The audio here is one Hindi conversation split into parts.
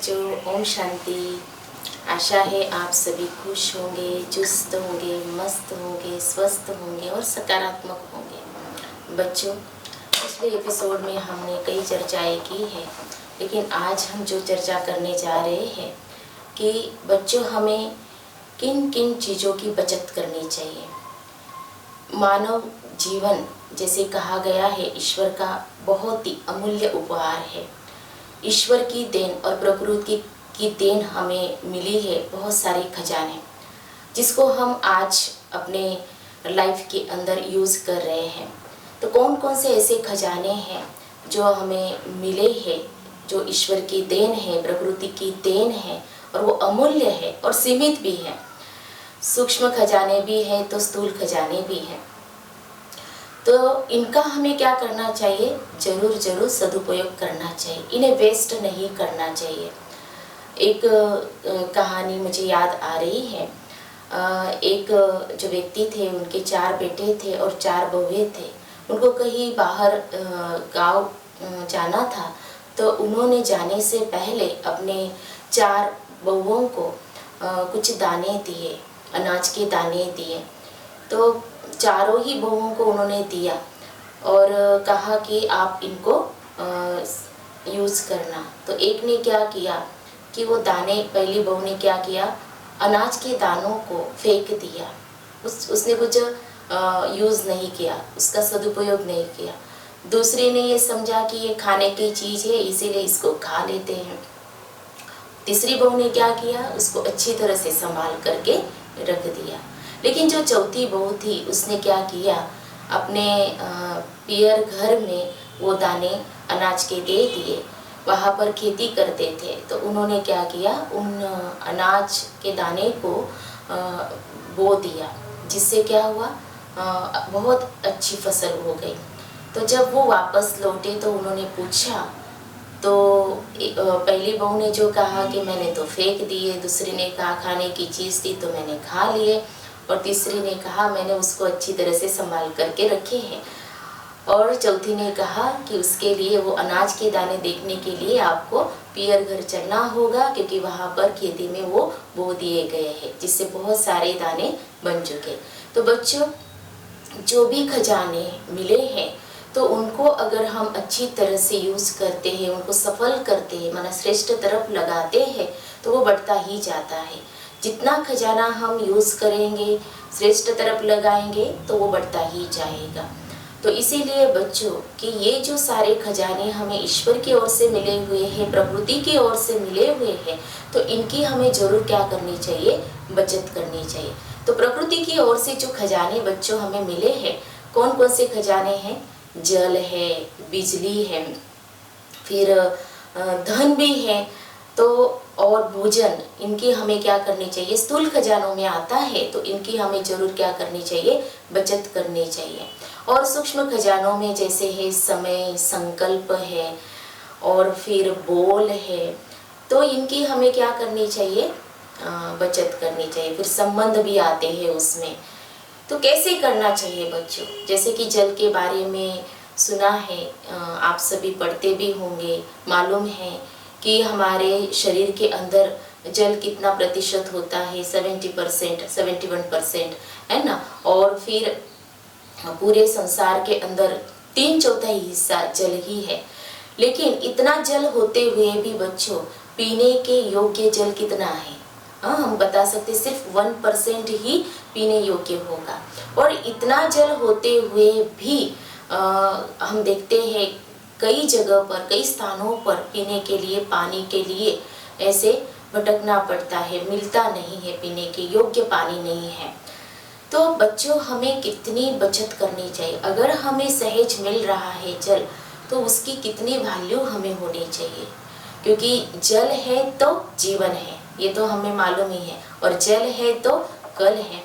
बच्चों, ओम शांति। आशा है आप सभी खुश होंगे, चुस्त होंगे, मस्त होंगे, स्वस्थ होंगे और सकारात्मक होंगे। बच्चों, पिछले एपिसोड में हमने कई चर्चाएं की है, लेकिन आज हम जो चर्चा करने जा रहे हैं कि बच्चों हमें किन किन चीज़ों की बचत करनी चाहिए। मानव जीवन, जैसे कहा गया है, ईश्वर का बहुत ही अमूल्य उपहार है। ईश्वर की देन और प्रकृति की देन हमें मिली है बहुत सारे खजाने, जिसको हम आज अपने लाइफ के अंदर यूज़ कर रहे हैं। तो कौन कौन से ऐसे खजाने हैं जो हमें मिले हैं, जो ईश्वर की देन है, प्रकृति की देन है, और वो अमूल्य है और सीमित भी है। सूक्ष्म खजाने भी हैं तो स्थूल खजाने भी हैं। तो इनका हमें क्या करना चाहिए? जरूर सदुपयोग करना चाहिए, इन्हें वेस्ट नहीं करना चाहिए। एक कहानी मुझे याद आ रही है। एक जो व्यक्ति थे, उनके 4 बेटे थे और 4 बहुएं थे। उनको कहीं बाहर गांव जाना था, तो उन्होंने जाने से पहले अपने 4 बहुओं को कुछ दाने दिए, अनाज के दाने दिए। तो चारों ही बहुओं को उन्होंने दिया और कहा कि आप इनको यूज़ करना। तो एक ने क्या किया कि वो दाने, पहली बहू ने क्या किया, अनाज के दानों को फेंक दिया। उसने कुछ यूज़ नहीं किया, उसका सदुपयोग नहीं किया। दूसरी ने ये समझा कि ये खाने की चीज़ है, इसीलिए इसको खा लेते हैं। तीसरी बहू ने क्या किया, उसको अच्छी तरह से संभाल करके रख दिया। लेकिन जो चौथी बहू थी, उसने क्या किया, अपने पियर घर में वो दाने अनाज के दे दिए। वहाँ पर खेती करते थे, तो उन्होंने क्या किया, उन अनाज के दाने को बो दिया, जिससे क्या हुआ, बहुत अच्छी फसल हो गई। तो जब वो वापस लौटे तो उन्होंने पूछा, तो पहली बहू ने जो कहा कि मैंने तो फेंक दिए, दूसरी ने कहा खाने की चीज़ थी तो मैंने खा लिए, और तीसरी ने कहा मैंने उसको अच्छी तरह से संभाल करके रखे हैं, और चौथी ने कहा कि उसके लिए, वो अनाज के दाने देखने के लिए आपको पियर घर चलना होगा, क्योंकि वहाँ पर खेती में वो बो दिए गए हैं, जिससे बहुत सारे दाने बन चुके। तो बच्चों, जो भी खजाने मिले हैं, तो उनको अगर हम अच्छी तरह से यूज़ करते हैं, उनको सफल करते हैं, माना श्रेष्ठ तरफ लगाते हैं, तो वो बढ़ता ही जाता है। जितना खजाना हम यूज़ करेंगे, श्रेष्ठ तरफ लगाएंगे, तो वो बढ़ता ही जाएगा। तो इसीलिए बच्चों कि ये जो सारे खजाने हमें ईश्वर की ओर से मिले हुए हैं, प्रकृति की ओर से मिले हुए हैं, तो इनकी हमें जरूर क्या करनी चाहिए, बचत करनी चाहिए। तो प्रकृति की ओर से जो खजाने बच्चों हमें मिले हैं, कौन कौन से खजाने हैं? जल है, बिजली है, फिर धन भी है, तो और भोजन, इनकी हमें क्या करनी चाहिए, स्थूल खजानों में आता है, तो इनकी हमें जरूर क्या करनी चाहिए, बचत करनी चाहिए। और सूक्ष्म खजानों में जैसे है समय, संकल्प है, और फिर बोल है, तो इनकी हमें क्या करनी चाहिए, बचत करनी चाहिए। फिर संबंध भी आते हैं उसमें। तो कैसे करना चाहिए बच्चों? जैसे कि जल के बारे में सुना है, आप सभी पढ़ते भी होंगे, मालूम है कि हमारे शरीर के अंदर जल कितना प्रतिशत होता है, 70%, 71%, है ना। और फिर पूरे संसार के अंदर 3/4 हिस्सा जल ही है। लेकिन इतना जल होते हुए भी बच्चों, पीने के योग्य जल कितना है? हम बता सकते सिर्फ 1% ही पीने योग्य होगा। और इतना जल होते हुए भी हम देखते हैं कई जगह पर, कई स्थानों पर पीने के लिए, पानी के लिए ऐसे भटकना पड़ता है, मिलता नहीं है, पीने के योग्य पानी नहीं है। तो बच्चों, हमें कितनी बचत करनी चाहिए। अगर हमें सहज मिल रहा है जल, तो उसकी कितनी वैल्यू हमें होनी चाहिए, क्योंकि जल है तो जीवन है, ये तो हमें मालूम ही है, और जल है तो कल है।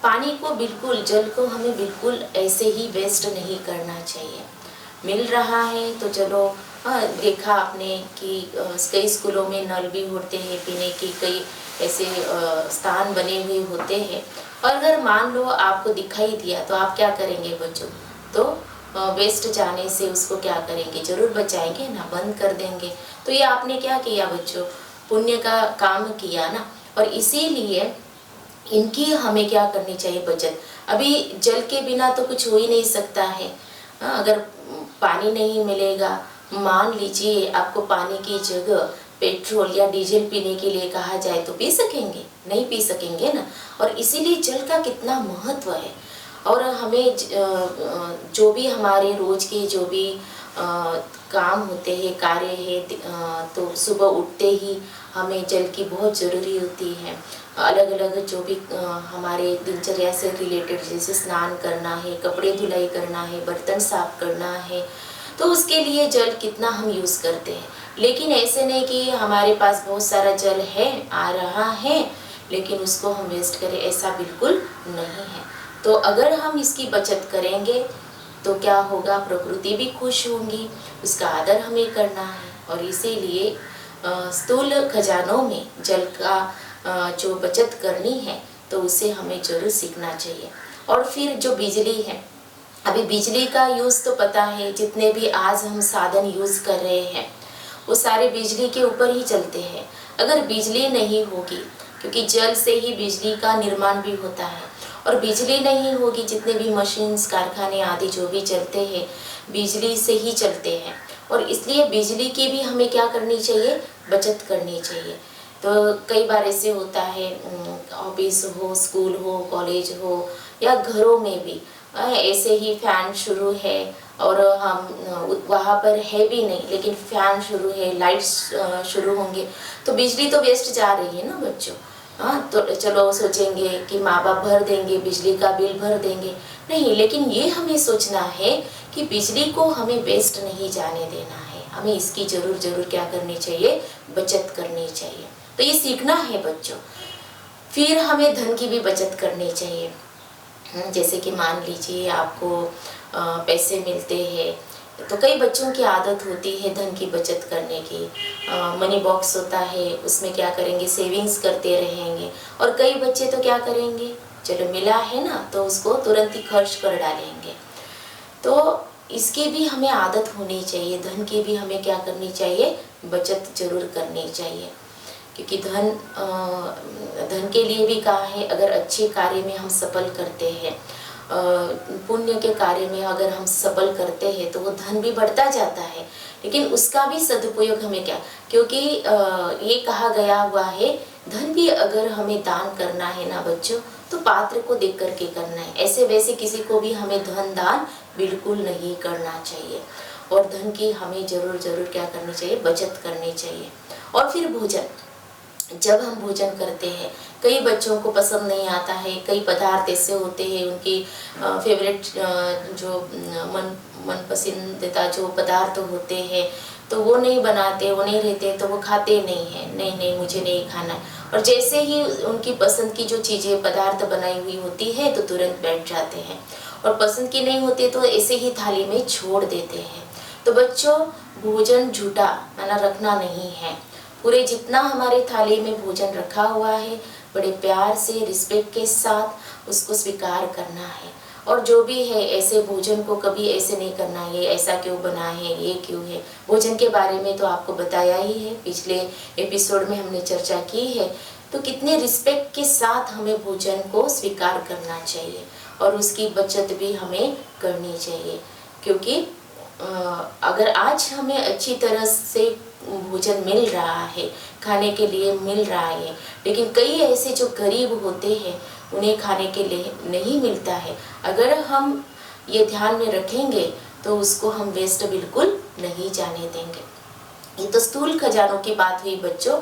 पानी को बिल्कुल, जल को हमें बिल्कुल ऐसे ही वेस्ट नहीं करना चाहिए। मिल रहा है तो चलो, देखा आपने कि कई स्कूलों में नल भी होते हैं पीने की, कई ऐसे स्थान बने हुए होते हैं। और अगर मान लो आपको दिखाई दिया, तो आप क्या करेंगे बच्चों? तो वेस्ट जाने से उसको क्या करेंगे, जरूर बचाएंगे ना, बंद कर देंगे। तो ये आपने क्या किया बच्चों, पुण्य का काम किया ना, और इसीलिए इनकी हमें क्या करनी चाहिए, बचत। अभी जल के बिना तो कुछ हो ही नहीं सकता है। अगर पानी नहीं मिलेगा, मान लीजिए आपको पानी की जगह पेट्रोल या डीजल पीने के लिए कहा जाए तो पी सकेंगे? नहीं पी सकेंगे ना। और इसीलिए जल का कितना महत्व है। और हमें जो भी हमारे रोज के जो भी काम होते हैं, कार्य है, तो सुबह उठते ही हमें जल की बहुत ज़रूरी होती है। अलग अलग जो भी हमारे दिनचर्या से रिलेटेड, जैसे स्नान करना है, कपड़े धुलाई करना है, बर्तन साफ करना है, तो उसके लिए जल कितना हम यूज़ करते हैं। लेकिन ऐसे नहीं कि हमारे पास बहुत सारा जल है, आ रहा है, लेकिन उसको हम वेस्ट करें, ऐसा बिल्कुल नहीं है। तो अगर हम इसकी बचत करेंगे तो क्या होगा, प्रकृति भी खुश होंगी, उसका आदर हमें करना है। और इसीलिए स्थूल खजानों में जल का जो बचत करनी है तो उसे हमें जरूर सीखना चाहिए। और फिर जो बिजली है, अभी बिजली का यूज़ तो पता है, जितने भी आज हम साधन यूज़ कर रहे हैं वो सारे बिजली के ऊपर ही चलते हैं। अगर बिजली नहीं होगी, क्योंकि जल से ही बिजली का निर्माण भी होता है, और बिजली नहीं होगी, जितने भी मशीन्स, कारखाने आदि जो भी चलते हैं बिजली से ही चलते हैं। और इसलिए बिजली की भी हमें क्या करनी चाहिए, बचत करनी चाहिए। तो कई बार ऐसे होता है, ऑफिस हो, स्कूल हो, कॉलेज हो, या घरों में भी ऐसे ही फैन शुरू है और हम वहाँ पर है भी नहीं, लेकिन फैन शुरू है, लाइट्स शुरू होंगे, तो बिजली तो वेस्ट जा रही है ना बच्चों। हाँ, तो चलो सोचेंगे कि माँ बाप भर देंगे, बिजली का बिल भर देंगे, नहीं, लेकिन ये हमें सोचना है कि बिजली को हमें वेस्ट नहीं जाने देना है। हमें इसकी जरूर क्या करनी चाहिए, बचत करनी चाहिए। तो ये सीखना है बच्चों। फिर हमें धन की भी बचत करनी चाहिए। जैसे कि मान लीजिए आपको पैसे मिलते हैं, तो कई बच्चों की आदत होती है धन की बचत करने की। मनी बॉक्स होता है, उसमें क्या करेंगे, सेविंग्स करते रहेंगे। और कई बच्चे तो क्या करेंगे, चलो मिला है ना तो उसको तुरंत ही खर्च कर डालेंगे। तो इसकी भी हमें आदत होनी चाहिए, धन की भी हमें क्या करनी चाहिए, बचत जरूर करनी चाहिए। क्योंकि धन के लिए भी कहा है, अगर अच्छे कार्य में हम सफल करते हैं, पुण्य के कार्य में अगर हम सफल करते हैं तो वो धन भी बढ़ता जाता है। लेकिन उसका भी सदुपयोग हमें क्या, क्योंकि ये कहा गया हुआ है, धन भी अगर हमें दान करना है ना बच्चों, तो पात्र को देख करके करना है। ऐसे वैसे किसी को भी हमें धन दान बिल्कुल नहीं करना चाहिए। और धन की हमें जरूर क्या करनी चाहिए, बचत करनी चाहिए। और फिर भोजन, जब हम भोजन करते हैं, कई बच्चों को पसंद नहीं आता है, कई पदार्थ ऐसे होते हैं उनकी फेवरेट जो मन पसंदीदा जो पदार्थ होते हैं, तो वो नहीं बनाते, वो नहीं रहते, तो वो खाते नहीं हैं, नहीं मुझे नहीं खाना है। और जैसे ही उनकी पसंद की जो चीज़ें पदार्थ बनाई हुई होती है तो तुरंत बैठ जाते हैं, और पसंद की नहीं होती तो ऐसे ही थाली में छोड़ देते हैं। तो बच्चों, भोजन झूठा माना रखना नहीं है। पूरे जितना हमारे थाली में भोजन रखा हुआ है, बड़े प्यार से, रिस्पेक्ट के साथ उसको स्वीकार करना है। और जो भी है, ऐसे भोजन को कभी ऐसे नहीं करना है, ऐसा क्यों बना है, ये क्यों है। भोजन के बारे में तो आपको बताया ही है, पिछले एपिसोड में हमने चर्चा की है। तो कितने रिस्पेक्ट के साथ हमें भोजन को स्वीकार करना चाहिए, और उसकी बचत भी हमें करनी चाहिए। क्योंकि अगर आज हमें अच्छी तरह से भोजन मिल रहा है, खाने के लिए मिल रहा है, लेकिन कई ऐसे जो गरीब होते हैं उन्हें खाने के लिए नहीं मिलता है, अगर हम ये ध्यान में रखेंगे तो उसको हम वेस्ट बिल्कुल नहीं जाने देंगे। ये तो स्थूल खजानों की बात हुई बच्चों।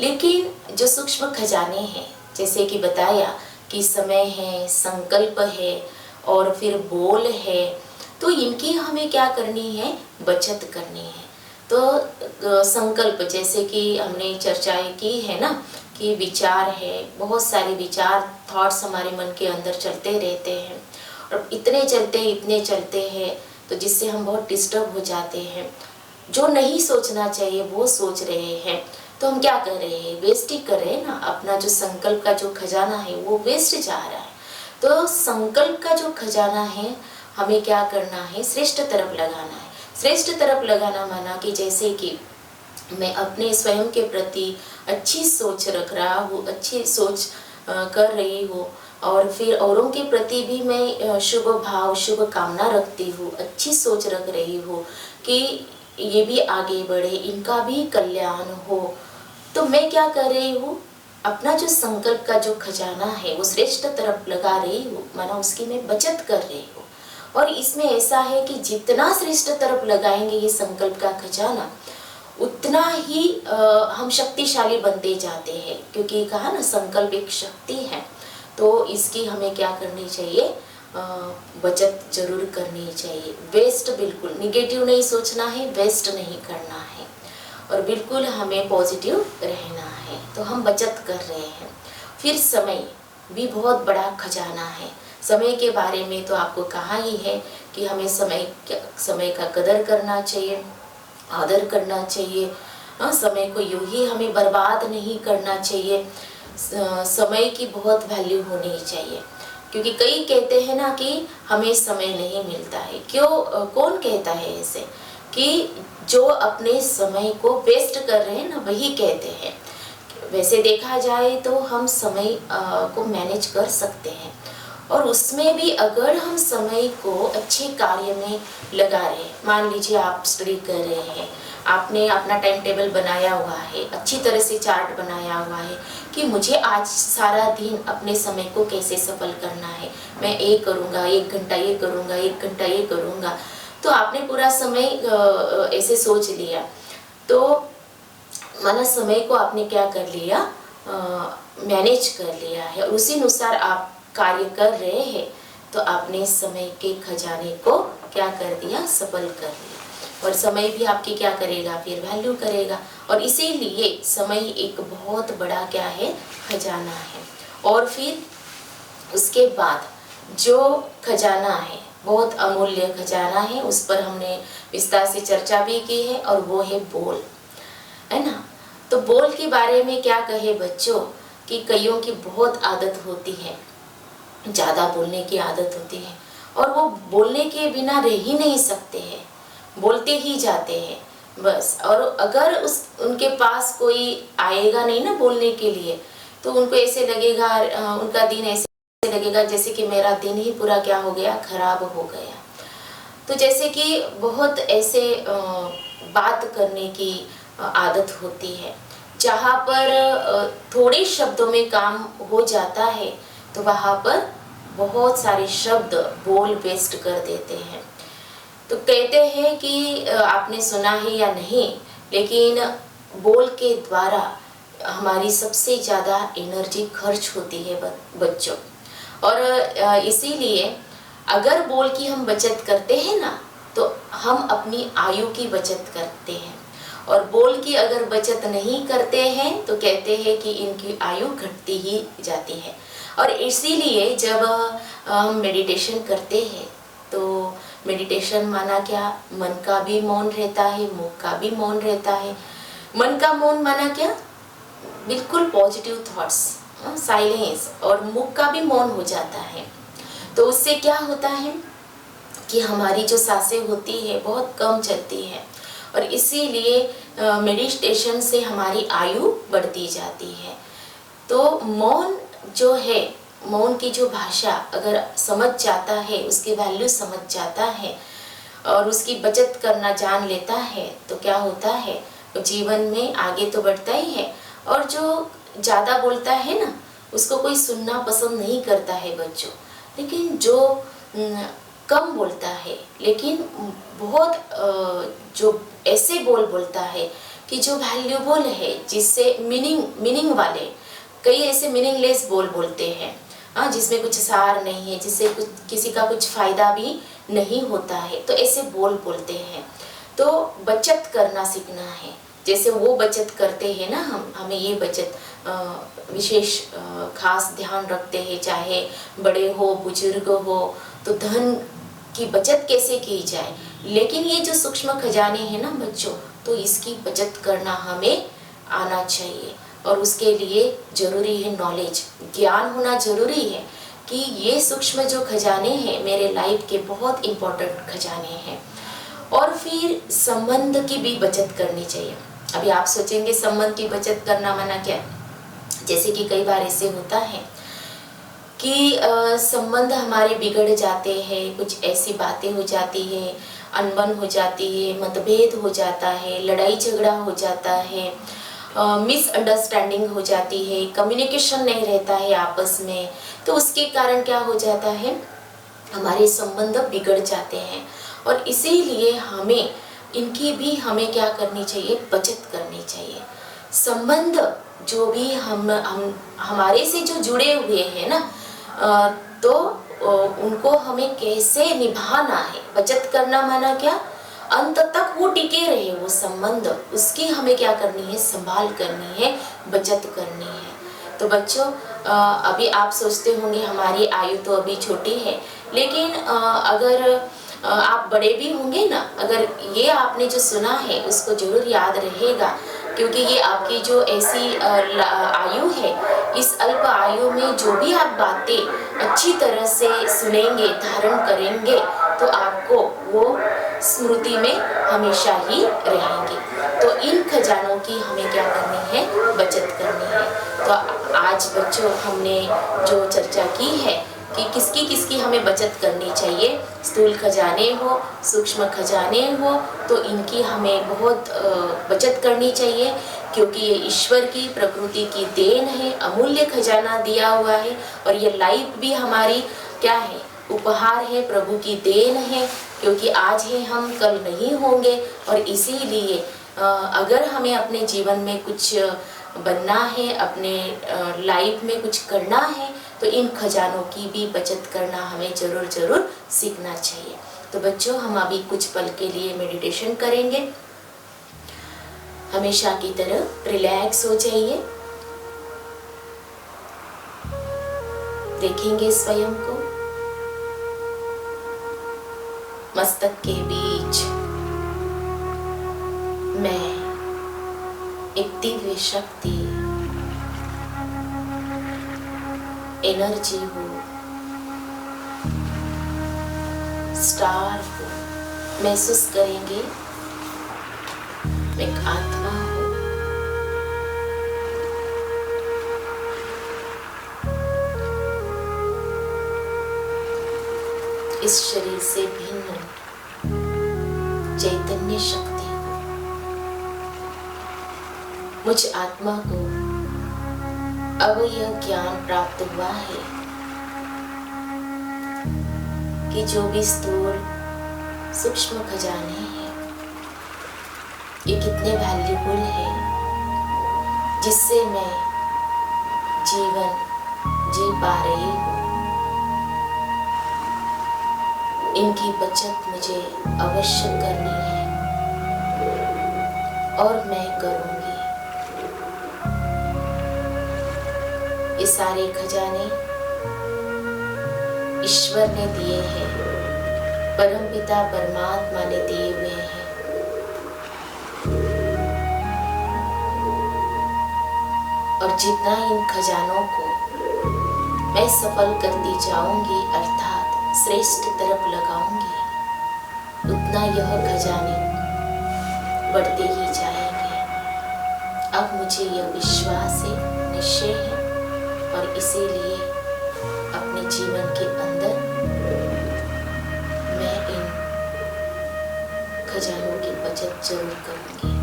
लेकिन जो सूक्ष्म खजाने हैं, जैसे कि बताया कि समय है, संकल्प है, और फिर बोल है, तो इनकी हमें क्या करनी है, बचत करनी है। तो संकल्प, जैसे कि हमने चर्चाएं की है ना, कि विचार है, बहुत सारे विचार, थॉट्स हमारे मन के अंदर चलते रहते हैं, और इतने चलते हैं तो जिससे हम बहुत डिस्टर्ब हो जाते हैं। जो नहीं सोचना चाहिए वो सोच रहे हैं, तो हम क्या कर रहे हैं, वेस्ट ही कर रहे हैं ना। अपना जो संकल्प का जो खजाना है वो वेस्ट जा रहा है। तो संकल्प का जो खजाना है हमें क्या करना है, श्रेष्ठ तरफ लगाना है। श्रेष्ठ तरफ लगाना माना कि जैसे कि मैं अपने स्वयं के प्रति अच्छी सोच रख रहा हूँ, अच्छी सोच कर रही हूँ, और फिर औरों के प्रति भी मैं शुभ भाव शुभ कामना रखती हूँ, अच्छी सोच रख रही हूँ कि ये भी आगे बढ़े, इनका भी कल्याण हो। तो मैं क्या कर रही हूँ, अपना जो संकल्प का जो खजाना है वो श्रेष्ठ तरफ लगा रही हूँ, माना उसकी मैं बचत कर रही हूँ। और इसमें ऐसा है कि जितना श्रेष्ठ तरफ लगाएंगे ये संकल्प का खजाना, उतना ही हम शक्तिशाली बनते जाते हैं, क्योंकि कहा ना संकल्प एक शक्ति है। तो इसकी हमें क्या करनी चाहिए, बचत जरूर करनी चाहिए। वेस्ट बिल्कुल निगेटिव नहीं सोचना है, वेस्ट नहीं करना है, और बिल्कुल हमें पॉजिटिव रहना है। तो हम बचत कर रहे हैं। फिर समय भी बहुत बड़ा खजाना है। समय के बारे में तो आपको कहा ही है कि हमें समय का कदर करना चाहिए, आदर करना चाहिए। समय को यूं ही हमें बर्बाद नहीं करना चाहिए। समय की बहुत वैल्यू होनी चाहिए, क्योंकि कई कहते हैं ना कि हमें समय नहीं मिलता है। क्यों, कौन कहता है ऐसे? कि जो अपने समय को वेस्ट कर रहे हैं ना, वही कहते हैं। वैसे देखा जाए तो हम समय को मैनेज कर सकते हैं, और उसमें भी अगर हम समय को अच्छे कार्य में लगा रहे हैं। मान लीजिए आप स्टडी कर रहे हैं, आपने अपना टाइम टेबल बनाया हुआ है, अच्छी तरह से चार्ट बनाया हुआ है कि मुझे आज सारा दिन अपने समय को कैसे सफल करना है। मैं ये करूँगा, 1 घंटा ये करूँगा, 1 घंटा ये करूँगा। तो आपने पूरा समय ऐसे सोच लिया, तो माना समय को आपने क्या कर लिया, मैनेज कर लिया है, और उसी अनुसार आप कार्य कर रहे हैं। तो आपने समय के खजाने को क्या कर दिया, सफल कर लिया। और समय भी आपकी क्या करेगा, फिर वैल्यू करेगा। और इसीलिए समय एक बहुत बड़ा क्या है, खजाना है। और फिर उसके बाद जो खजाना है, बहुत अमूल्य खजाना है, उस पर हमने विस्तार से चर्चा भी की है, और वो है बोल, है ना। तो बोल के बारे में क्या कहे बच्चों, कि कईयों की बहुत आदत होती है, ज़्यादा बोलने की आदत होती है, और वो बोलने के बिना रह ही नहीं सकते हैं, बोलते ही जाते हैं बस। और अगर उनके पास कोई आएगा नहीं ना बोलने के लिए, तो उनको ऐसे लगेगा, उनका दिन ऐसे लगेगा जैसे कि मेरा दिन ही पूरा क्या हो गया, खराब हो गया। तो जैसे कि बहुत ऐसे बात करने की आदत होती है, जहाँ पर थोड़े शब्दों में काम हो जाता है, तो वहाँ पर बहुत सारे शब्द बोल वेस्ट कर देते हैं। तो कहते हैं कि आपने सुना है या नहीं, लेकिन बोल के द्वारा हमारी सबसे ज़्यादा एनर्जी खर्च होती है बच्चों। और इसीलिए अगर बोल की हम बचत करते हैं ना, तो हम अपनी आयु की बचत करते हैं। और बोल की अगर बचत नहीं करते हैं तो कहते हैं कि इनकी आयु घटती ही जाती है। और इसीलिए जब हम मेडिटेशन करते हैं, तो मेडिटेशन माना क्या, मन का भी मौन रहता है, मुख का भी मौन रहता है। मन का मौन माना क्या, बिल्कुल पॉजिटिव थॉट्स, साइलेंस, और मुख का भी मौन हो जाता है। तो उससे क्या होता है कि हमारी जो सांसें होती है बहुत कम चलती है, और इसीलिए मेडिटेशन से हमारी आयु बढ़ती जाती है। तो मौन जो है, मौन की जो भाषा अगर समझ जाता है, उसकी वैल्यू समझ जाता है, और उसकी बचत करना जान लेता है, तो क्या होता है, जीवन में आगे तो बढ़ता ही है। और जो ज़्यादा बोलता है ना, उसको कोई सुनना पसंद नहीं करता है बच्चों। लेकिन जो कम बोलता है, लेकिन बहुत जो ऐसे बोलता है कि जो वैल्यूबल है, जिससे मीनिंग वाले, कई ऐसे मीनिंगलेस बोलते हैं, जिसमें कुछ सार नहीं है, जिससे कुछ किसी का कुछ फायदा भी नहीं होता है, तो ऐसे बोलते हैं। तो बचत करना सीखना है, जैसे वो बचत करते हैं ना, हमें ये बचत विशेष खास ध्यान रखते हैं, चाहे बड़े हो बुजुर्ग हो, तो धन की बचत कैसे की जाए। लेकिन ये जो सूक्ष्म खजाने हैं ना बच्चों, तो इसकी बचत करना हमें आना चाहिए, और उसके लिए जरूरी है नॉलेज, ज्ञान होना जरूरी है कि ये सूक्ष्म जो खजाने हैं मेरे लाइफ के बहुत इम्पोर्टेंट खजाने हैं। और फिर संबंध की भी बचत करनी चाहिए। अभी आप सोचेंगे संबंध की बचत करना मना क्या है? जैसे कि कई बार ऐसे होता है कि संबंध हमारे बिगड़ जाते हैं, कुछ ऐसी बातें हो जाती है, अनबन हो जाती है, मतभेद हो जाता है, लड़ाई झगड़ा हो जाता है, मिसअंडरस्टैंडिंग हो जाती है, कम्युनिकेशन नहीं रहता है आपस में। तो उसके कारण क्या हो जाता है, हमारे संबंध बिगड़ जाते हैं। और इसीलिए हमें हमें क्या करनी चाहिए, बचत करनी चाहिए। संबंध जो भी हम हमारे से जो जुड़े हुए हैं ना, तो उनको हमें कैसे निभाना है। बचत करना माना क्या, अंत तक वो टिके रहे वो संबंध, उसकी हमें क्या करनी है, संभाल करनी है, बचत करनी है। तो बच्चों, अभी आप सोचते होंगे हमारी आयु तो अभी छोटी है, लेकिन अगर आप बड़े भी होंगे ना, अगर ये आपने जो सुना है उसको जरूर याद रहेगा, क्योंकि ये आपकी जो ऐसी आयु है, इस अल्प आयु में जो भी आप बातें अच्छी तरह से सुनेंगे, धारण करेंगे, तो आपको वो स्मृति में हमेशा ही रहेंगे। तो इन खजानों की हमें क्या करनी है, बचत करनी है। तो आज बच्चों हमने जो चर्चा की है कि किसकी किसकी हमें बचत करनी चाहिए, स्थूल खजाने हो, सूक्ष्म खजाने हो, तो इनकी हमें बहुत बचत करनी चाहिए, क्योंकि ये ईश्वर की, प्रकृति की देन है, अमूल्य खजाना दिया हुआ है। और ये लाइफ भी हमारी क्या है, उपहार है, प्रभु की देन है, क्योंकि आज है हम, कल नहीं होंगे। और इसीलिए अगर हमें अपने जीवन में कुछ बनना है, अपने लाइफ में कुछ करना है, तो इन खजानों की भी बचत करना हमें जरूर जरूर सीखना चाहिए। तो बच्चों, हम अभी कुछ पल के लिए मेडिटेशन करेंगे। हमेशा की तरह रिलैक्स हो जाइए, देखेंगे स्वयं को, मस्तक के बीच मैं एक दिव्य शक्ति, एनर्जी हूँ, स्टार हूँ। महसूस करेंगे एक आत्मा हूँ। इस शरीर से भिन्न चैतन्य शक्ति हूँ। मुझ आत्मा को अब यह ज्ञान प्राप्त हुआ है कि जो भी स्थूल सूक्ष्म खजाने हैं, ये कितने वैल्यूबल है, जिससे मैं जीवन जी पा रही हूँ। इनकी बचत मुझे अवश्य करनी है और मैं करूँगी। ये सारे खजाने ईश्वर ने दिए हैं, परमपिता परमात्मा ने दिए हुए हैं। और जितना इन खजानों को मैं सफल करती जाऊंगी, अर्थात श्रेष्ठ तरफ लगाऊंगी, उतना यह खजाने बढ़ते ही जाएंगे। अब मुझे यह विश्वास है, निश्चय है, और इसीलिए अपने जीवन के अंदर मैं इन खजानों की बचत जरूर करूंगी।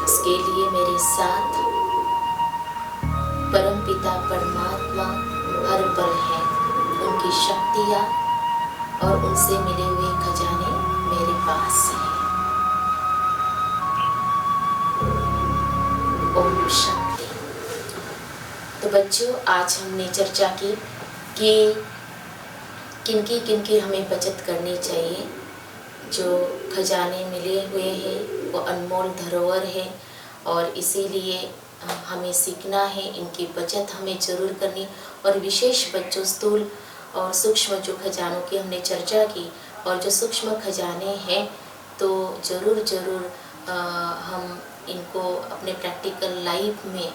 इसके लिए मेरे साथ परमपिता परमात्मा हर पल है। उनकी शक्तियाँ और उनसे मिले हुए खजाने मेरे पास हैं। ओम शांति। तो बच्चों, आज हमने चर्चा की कि किनकी हमें बचत करनी चाहिए। जो खजाने मिले हुए हैं वो अनमोल धरोहर है, और इसीलिए हमें सीखना है, इनकी बचत हमें जरूर करनी। और विशेष बच्चों, स्थूल और सूक्ष्म जो खजानों की हमने चर्चा की, और जो सूक्ष्म खजाने हैं तो ज़रूर हम इनको अपने प्रैक्टिकल लाइफ में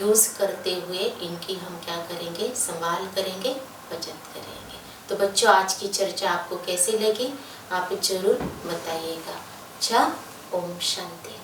यूज़ करते हुए इनकी हम क्या करेंगे, संभाल करेंगे, बचत करेंगे। तो बच्चों, आज की चर्चा आपको कैसी लगी, आप ज़रूर बताइएगा। अच्छा, ओम शांति।